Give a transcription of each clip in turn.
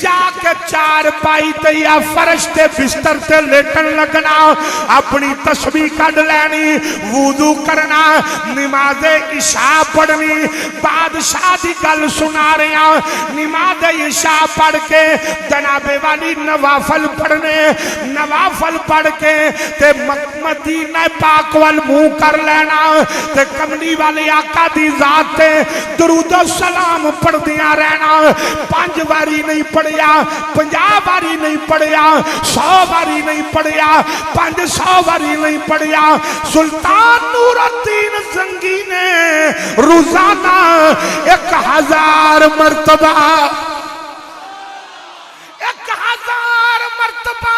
جا کے چار پائی تے یا فرش تے بستر تے لیٹن لگنا اپنی تسبیح کڈ لینی وضو کرنا نماز عشاء پڑھنی بادشاہ دی گل سنا رہے ہیں نماز عشاء پڑھ کے جناب والی نوافل پڑھنے نوافل پڑھ کے تے مدینہ پاک وال منہ کر لینا تے کملی والے آقا دی ذات تے درود و سلام پڑھ دیا رہنا 5 باری نہیں پڑھیا 50 باری نہیں پڑھیا 100 باری نہیں پڑھیا 500 باری نہیں پڑھیا سلطان نور الدین زنگی نے روزانہ 1000 مرتبہ 1000 مرتبہ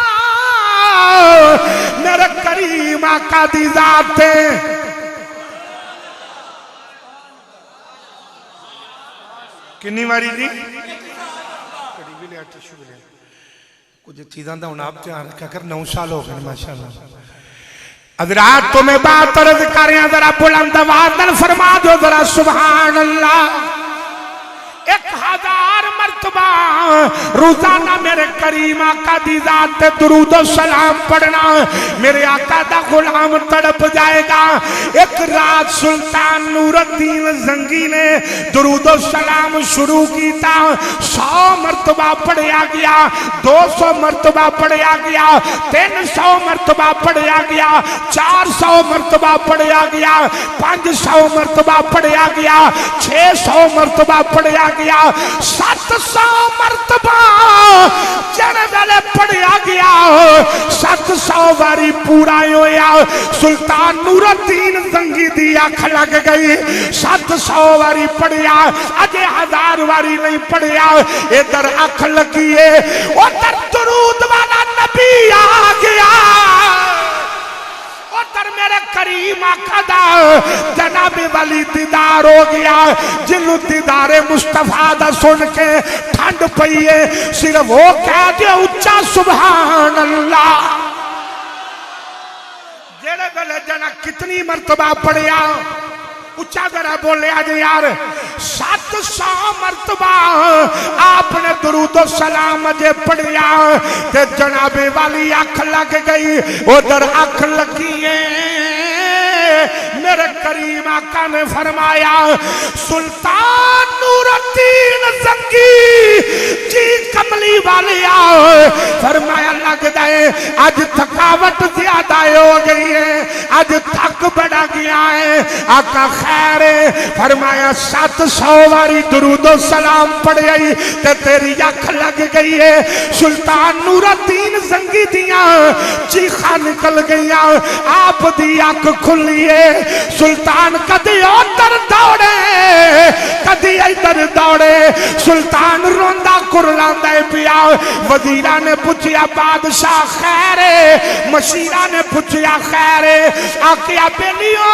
میرے کریم آقا دی ذات تے کنی ماری دی کڑی بھی لیا ٹیشو بھی لیا کچھ چیزاں دا انہا آپ تیار کیا کر 9 سال ہو گئے ماشاءاللہ حضرات تمہیں بات عرض کریاں ذرا بلند آواز فرما دو ذرا سبحان اللہ 1000 مرتبہ روزانہ میرے کریم آقا دی ذات تے درود و سلام پڑھنا میرے آقا دا غلام تڑپ جائے گا ایک رات سلطان نور الدین زنگی نے درود و سلام شروع کیتا 100 مرتبہ پڑھیا گیا 200 مرتبہ پڑھیا گیا 300 مرتبہ پڑھیا گیا 400 مرتبہ پڑھیا گیا 500 مرتبہ پڑھیا گیا 600 مرتبہ پڑھیا گیا 700 مرتبہ جڑے ویلے پڑھیا گیا 700 باری پورا ہویا سلطان نور الدین زنگی دی آنکھ لگ گئی 700 باری پڑھیا اجے 1000 باری نہیں پڑھیا ادھر آنکھ لگیے ادھر درود والا نبی آ گیا ادھر میرے کریم آقا دا جناب والی دیدار ہو گیا جنہوں دیدار مصطفیٰ دا سن کے ٹھنڈ پئیے صرف وہ کہہ دیا اچھا سبحان اللہ جڑے بلے جنا کتنی مرتبہ پڑھیا اچھا ذرا بولے آج یار 700 مرتبہ آپ نے درود و سلام جے پڑھیا تے جناب والی آنکھ لگ گئی ادھر آنکھ لگیے میرے کریم آقا نے فرمایا سلطان نور الدین زنگی جی کملی والے آؤ فرمایا لگ جائے آج تھکاوٹ زیادہ ہو گئی ہے آج تھک بڑھا گیا ہے آقا خیر فرمایا 700 باری درود و سلام پڑھائی تے تیری آنکھ لگ گئی ہے سلطان نور الدین زنگی دیاں چیخا نکل گیا آپ دی آنکھ کھلی ہے سلطان کدی ادھر دوڑے کدی ادھر دوڑے سلطان روندا کرلاندے پیا وزیرہ نے پوچھیا بادشاہ خیر مشیرہ نے پوچھیا خیر آکیا بیلیو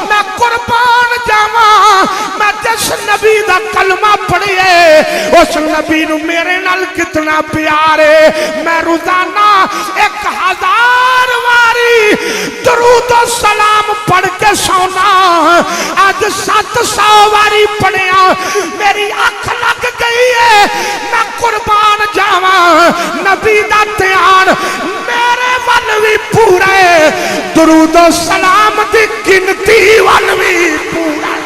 میں قربان جاواں میں جس نبی دا کلمہ پڑھیے اس نبی نو میرے نال کتنا پیار ہے میں روزانہ 1000 باری درود و سلام پڑھ کے سونا آج 700 باری پڑھیا میری آنکھ لگ گئی ہے میں قربان جاواں نبی دا دھیان میرے ول بھی پورا ہے درود و سلام دی گنتی ول بھی پورا ہے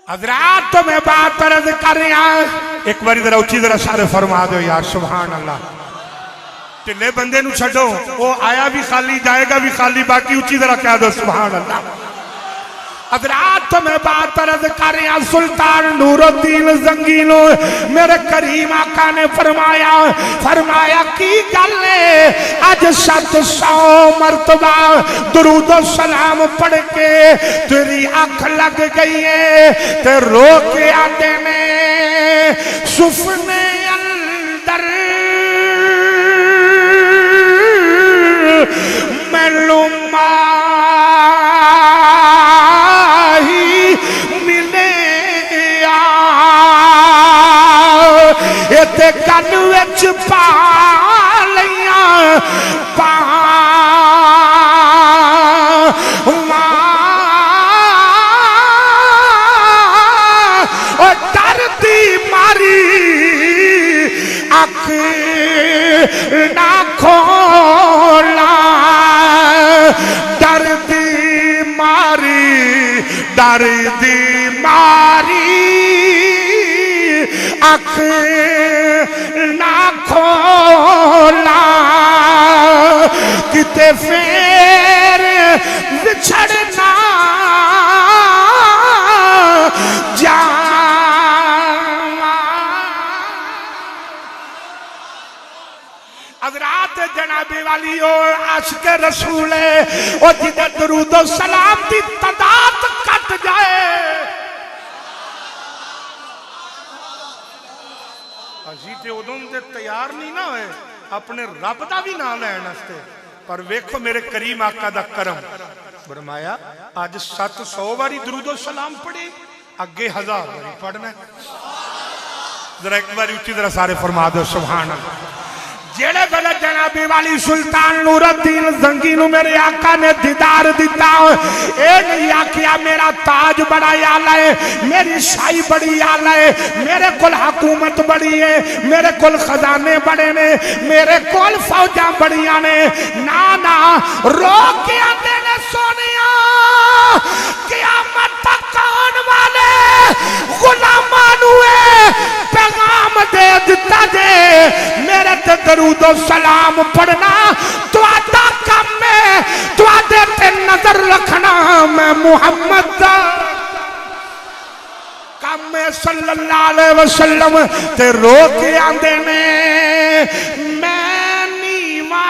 حضرات تو میں بات عرض کر رہا ایک باری ذرا اچھی ذرا سارے فرما دو یار سبحان اللہ ٹلے بندے نو چھڑو وہ آیا بھی خالی جائے گا بھی خالی باقی اچھی ذرا کہہ دو سبحان اللہ حضرات تو میں بات عرض کر رہا سلطان نور الدین زنگی نو میرے کریم آقا نے فرمایا کی گل ہے آج 700 مرتبہ درود و سلام پڑھ کے تیری آنکھ لگ گئی ہے تے رو کے آتے میں سفنے اندر ملومہ گل وچ پا لیاں ڈر دی ماری اکھ نہ کھولا ڈر دی ماری اکھ نہ کھولا کتے پھر بچھڑنا حضرات جنابی والی اور عاشق رسول ہے اور جدہ درود و سلام دی تعداد کٹ جائے عزیزِ ادم دے تیار نہیں نہ ہوئے اپنے رب دا بھی نہ لینا استے پر ویکھو میرے کریم آقا دا کرم فرمایا آج 700 باری درود و سلام پڑھے اگے 1000 باری پڑھنا ہے ذرا ایک باری اچھی ذرا سارے فرما دو سبحان اللہ جیڑے بلے جنابی والی سلطان نور الدین زنگی نو میرے آقا نے دیدار دیتا اے نہیں آکیا میرا تاج بڑا یالا ہے میری شاہی بڑی یالا ہے میرے کل حکومت بڑی ہے میرے کل خزانے بڑے نے میرے کل فوجاں بڑیاں نے نانا رو کے آتے نے سونیا قیامت تک آن والے غلامانوے پیغام دے دیتا دے میرے تے درود و سلام پڑھنا تو آتا کم میں تو آتے تے نظر رکھنا میں محمد دا کم میں صلی اللہ علیہ وسلم تے رو کے آندے نے میں نیواں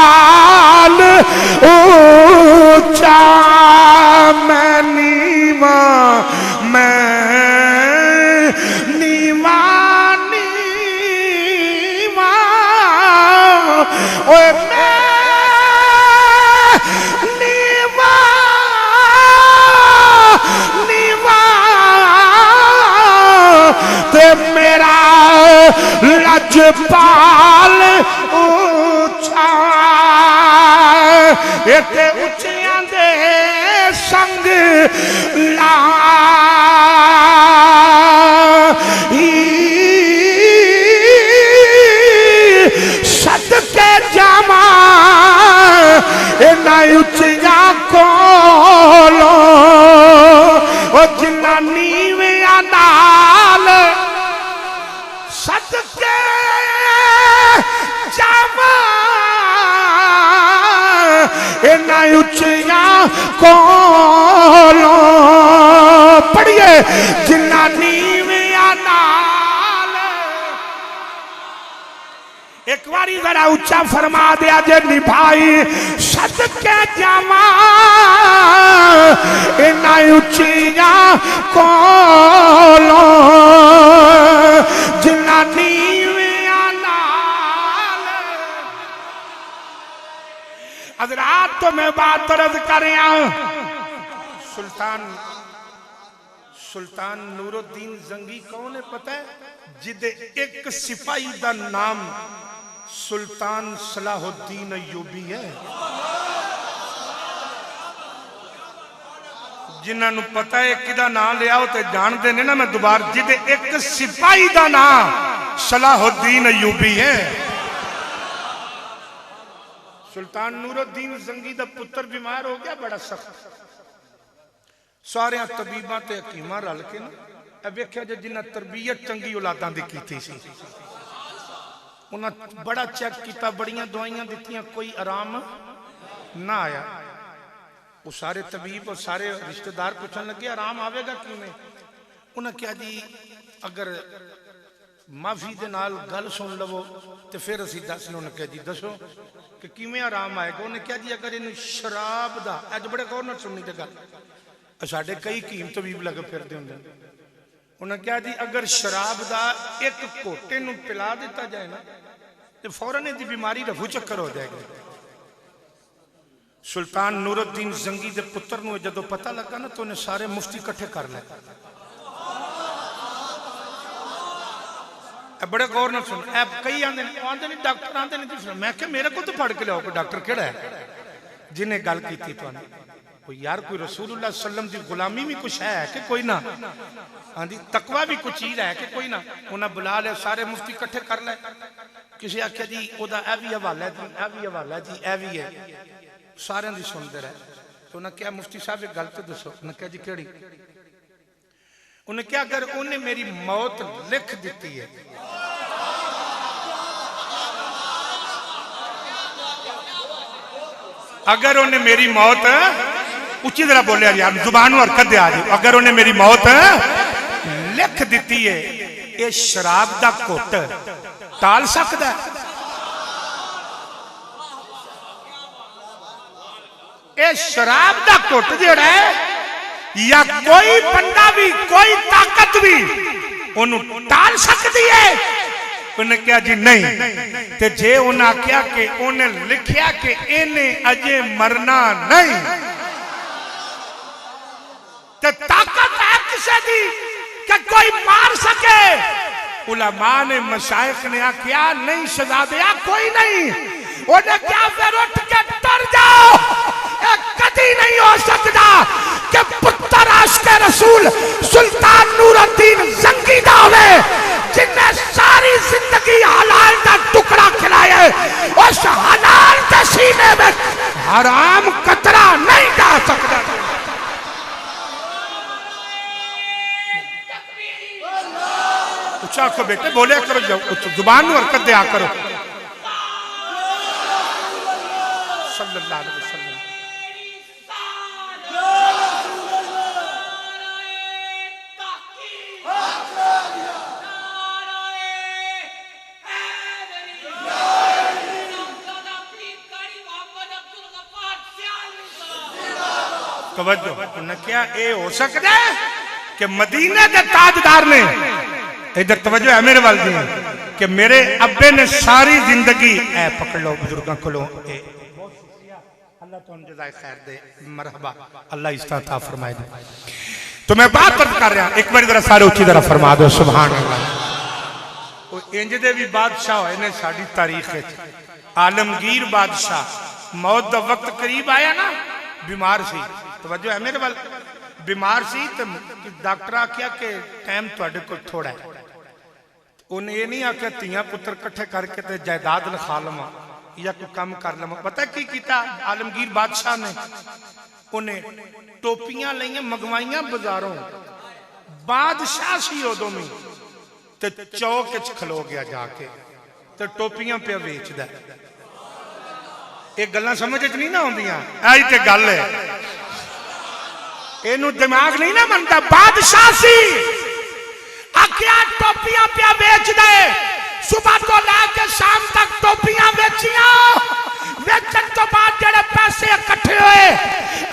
لجپال اونچا میں نیواں اوے میں نیواں تے میرا لجپال اونچا ایتے اونچیاں دے سنگ صدقے جاما اینا اونچیاں کولو او جنہ نیویاں نال صدقے جاما اینا اونچیاں کولو پڑھئے جنہ نیویاں نال ایک باری ذرا اونچا فرما دیا جے نبھائی صدقے جاما اینا اونچیاں کولو جنہ نیویاں نال حضرات تو میں بات عرض کر رہا ہوں سلطان نور الدین زنگی کون ہے پتہ ہے جدے ایک سپاہی دا نام سلطان صلاح الدین ایوبی ہے جنہاں نو پتہ ہے کدا نام لیا ہوتے جان دینے نا میں دوبار جدے ایک سپاہی دا نام صلاح الدین ایوبی ہے سلطان نور الدین زنگی دا پتر بیمار ہو گیا بڑا سخت سارے طبیباں تے حکیماں رل کے نا اب ویکھیا جو جنہ تربیت چنگی اولاداں دی کیتی سی انہاں بڑا چیک کیتا بڑیاں دعائیاں دیتیاں کوئی آرام نہ آیا وہ سارے طبیب اور سارے رشتہ دار پوچھنے لگے آرام آوے گا کیوں نہیں انہاں کیا جی اگر معافی دے نال گل سن لو تو پھر اسی دس نے کہا جی دسو کہ کیویں آرام آئے گا انہیں کہا جی اگر انہیں شراب دا اج بڑے غور نہ سننی تے گل ساڈے کئی حکیم طبیب لگے پھر دے ہوندے انہیں کہا جی اگر شراب دا ایک گھوٹے نو پلا دیتا جائے نا تو فوراً دی بیماری رفو چکر ہو جائے گا. سلطان نور الدین زنگی دے پتر نو جدو پتہ لگا نا تو انہیں سارے مفتی کٹھے کر لے. بڑے غور نہ سن. کئی آندے نہیں ڈاکٹر آندے نہیں جس میں کہ میرے کو تو پڑھ کے لاؤ. کوئی ڈاکٹر کیڑا ہے جنہیں گل کی تھی تو یار کوئی رسول اللہ صلی اللہ علیہ وسلم دی غلامی بھی کچھ ہے کہ کوئی نہ, تقوی بھی کچھ چیز ہے کہ کوئی نہ. انہیں بلا لے سارے مفتی کٹھے کر لے. کسی آکھیا جی او دا اے بھی حوالہ ہے جی اے بھی حوالہ ہے جی اے بھی ہے. سارے دی سنتے رہے. تو انہیں کہا مفتی صاحب ایک گل تو دسو. انہیں کہا جی کیڑی. انہیں کہا اگر انہیں میری موت لکھ دیتی ہے اگر انہیں میری موت اچھی طرح بولے یار زبان حرکت دے آ جائے. اگر انہیں میری موت لکھ دیتی ہے یہ شراب دا گھٹ ٹال سکتا ہے؟ یہ شراب دا گھٹ جڑا ہے یا کوئی بندہ بھی کوئی طاقت بھی انہوں ٹال سکتی ہے؟ انہیں کہا جی نہیں. تے جے انہیں کیا کہ انہیں لکھیا کہ انہیں اجے مرنا نہیں تے طاقت ہے کسے دی کہ کوئی مار سکے؟ علماء نے مشائخ نے کیا نہیں شہزادیا کوئی نہیں. انہیں کیا پھر اٹھ کے ڈر جاؤ. کدی نہیں ہو سکتا کہ پتر عاشق رسول سلطان نور الدین زنگی دا ہوئے جن نے ساری زندگی حلال دا ٹکڑا کھلایا ہے. اس حلال کے سینے میں حرام قطرہ نہیں جا سکتا. اچھا کو بیٹے بولے کرو زبان میں حرکت دیا کرو. صلی اللہ علیہ وسلم. توجہ. انہیں کیا اے ہو سکتا ہے کہ مدینہ کے تاجدار نے ادھر توجہ ہے میرے والدین کہ میرے ابے نے ساری زندگی اے پکڑ لو بزرگاں کھلو اللہ تو ان جزائے خیر دے مرحبا اللہ استعطا فرمائے دے. تو میں بات کر رہا ہوں ایک بار ذرا سارے اچھی طرح فرما دو سبحان اللہ. انج دے بھی بادشاہ ہوئے نے ساری تاریخ ہے. عالمگیر بادشاہ موت دا وقت قریب آیا نا بیمار سی. توجہ ہے میرے وال بیمار سی تو ڈاکٹر آکھیا کہ ٹائم تواڈے کول تھوڑا ہے. انہیں یہ نہیں آکھیا تیاں پتر کٹھے کر کے تے جائیداد لکھا لواں یا کوئی کام کر لواں. پتہ کی کیتا عالمگیر بادشاہ نے؟ انہیں ٹوپیاں لئیاں مگوائیاں بازاروں. بادشاہ سی ادوں میں تے چوک وچ کھلو گیا جا کے تے ٹوپیاں پہ ویچدا. ایک گلاں سمجھ وچ نہیں نہ ہوندیاں. ایہی تے گل ہے. اینو دماغ نہیں نہ منتا. بادشاہ سی آکھیا ٹوپیاں پہ بیچ دے. صبح تو لے کے شام تک ٹوپیاں بیچیاں. بیچن تو بعد جڑے پیسے اکٹھے ہوئے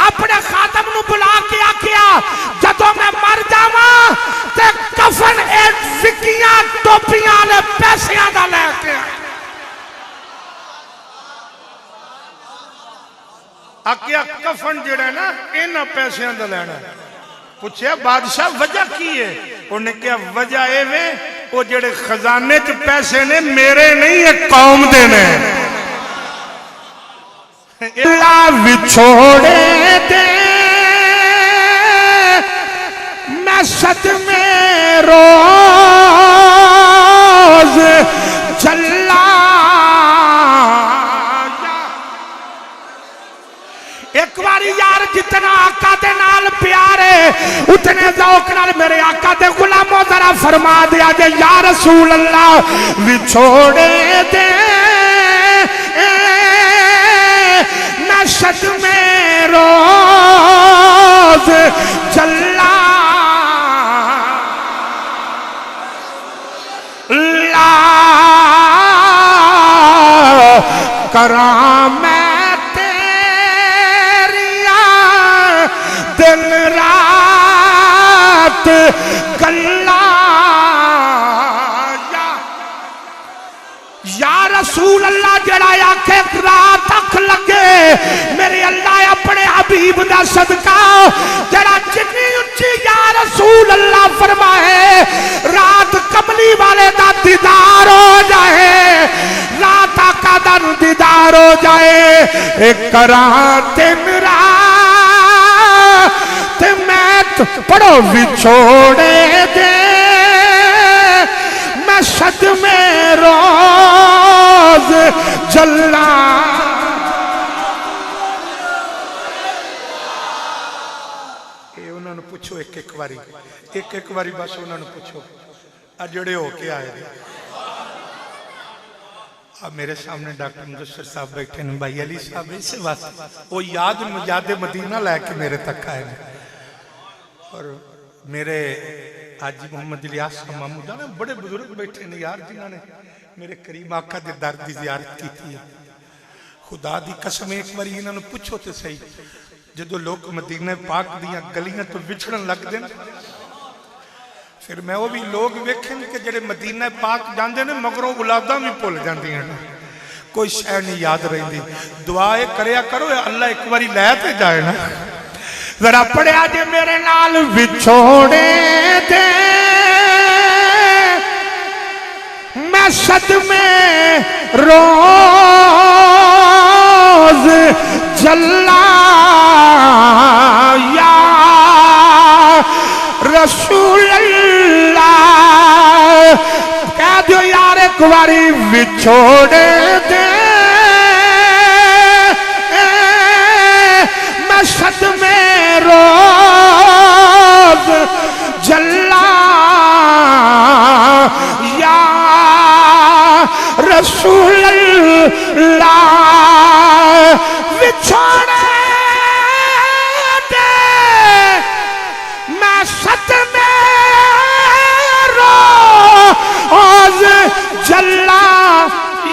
اپنے خادم نو بلا کے آکھیا جدوں میں مر جاواں تے کفن ایک وکیاں ٹوپیاں لے پیسیاں دا لے کے آکھیا کفن جڑا نا انہاں پیسیاں دا لینا. پوچھیا بادشاہ وجہ کی ہے؟ انہیں کیا وجہ اے وے وہ جڑے خزانے چ پیسے نے میرے نہیں ایک قوم دے نے. اللہ وچھوڑے دے میں صدمے روز چلا. ایک باری یار جتنا آقا دے نال پیارے اتنے ذوق نال میرے آقا دے غلاموں ذرا فرما دیا جے یا رسول اللہ وچھوڑے دے میں صدمے روز چلا. لا کرام دن رات گلا میرے اللہ اپنے حبیب دا صدقہ جڑا جتنی اچھی یا رسول اللہ فرمائے رات کملی والے دا دیدار ہو جائے رات آقا دا دیدار ہو جائے ایک کران تین رات میں پڑھو وچھوڑے دے میں شد میں روز جلنا اے انہوں نے پوچھو ایک واری بس انہوں نے پوچھو جڑے ہو کے آئے دے اب میرے سامنے ڈاکٹر مدثر صاحب بیٹھے ہیں بھائی علی صاحب اسے واسطے وہ یاد مدینہ لے کے میرے تک آئے ہیں اور میرے حاجی محمد الیاس صاحب محمود جانے بڑے بزرگ بیٹھے ہیں یار جنہوں نے میرے کریم آقا دے در دی زیارت کی تھی خدا دی قسم ایک باری انہوں نے پوچھو تے صحیح جدو لوگ مدینہ پاک دیاں گلیاں تو بچھڑن لگ دیں پھر میں وہ بھی لوگ ویکھیں کہ جڑے مدینہ پاک جاندے نے مگروں اولاداں بھی پھول جاندی ہیں کوئی شے نہیں یاد رہی دی دعائے کریا کرو اللہ ایک باری لے تے جائے نا ذرا پڑھیا جے میرے نال وچھوڑے دے میں صد میں روز جلا یا رسول اللہ کہہ دیو یار ایک باری وچھوڑے دے میں صد میں روز جلا یا رسول اللہ وچھوڑے دے میں صد میں روز جلا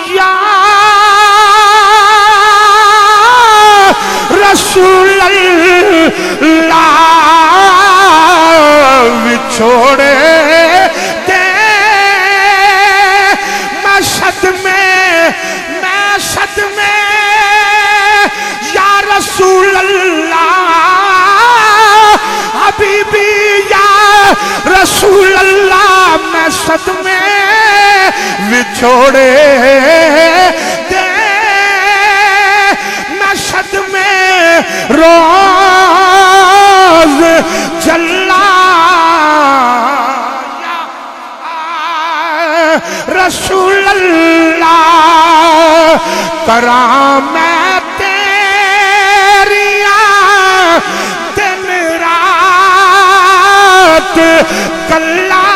یا رسول اللہ وچھوڑے دے میں صد میں یا رسول اللہ حبیبی یا رسول اللہ میں صد میں وچھوڑے دے میں صد میں روز جلا رسول اللہ کرام میں تیریاں دن رات کلا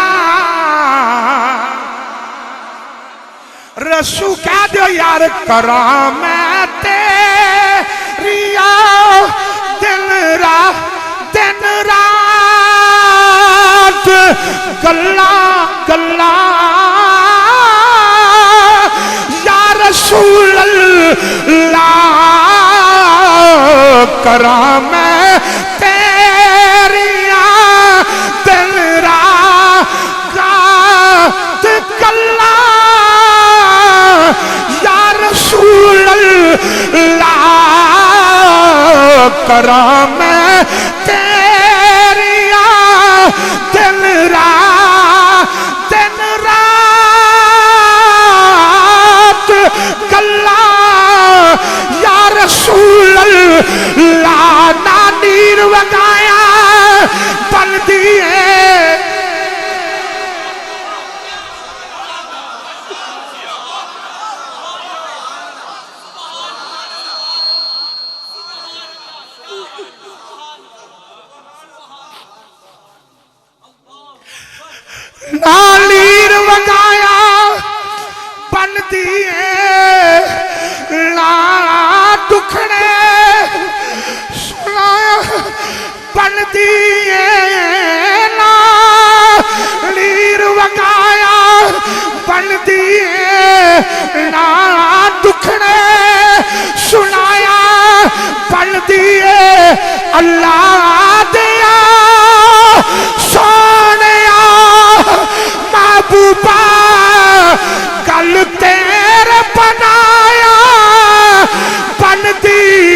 رسول کہہ دو یار کرام میں تیریاں دن رات کلا کلا رسول اللہ کرام تیریاں دن رات کلا یا رسول اللہ کرام تیریاں دن رات کلا یا رسول اللہ نانیر وگایا بن دیئے نانیر وگایا بن دیئے لا دکھڑے سنایا بن دیئے لا لیر وگایا بن دیئے لا دکھڑے سنایا بن دیئے اللہ دیا سونیا محبوبہ گل تیرے بنایا بن دی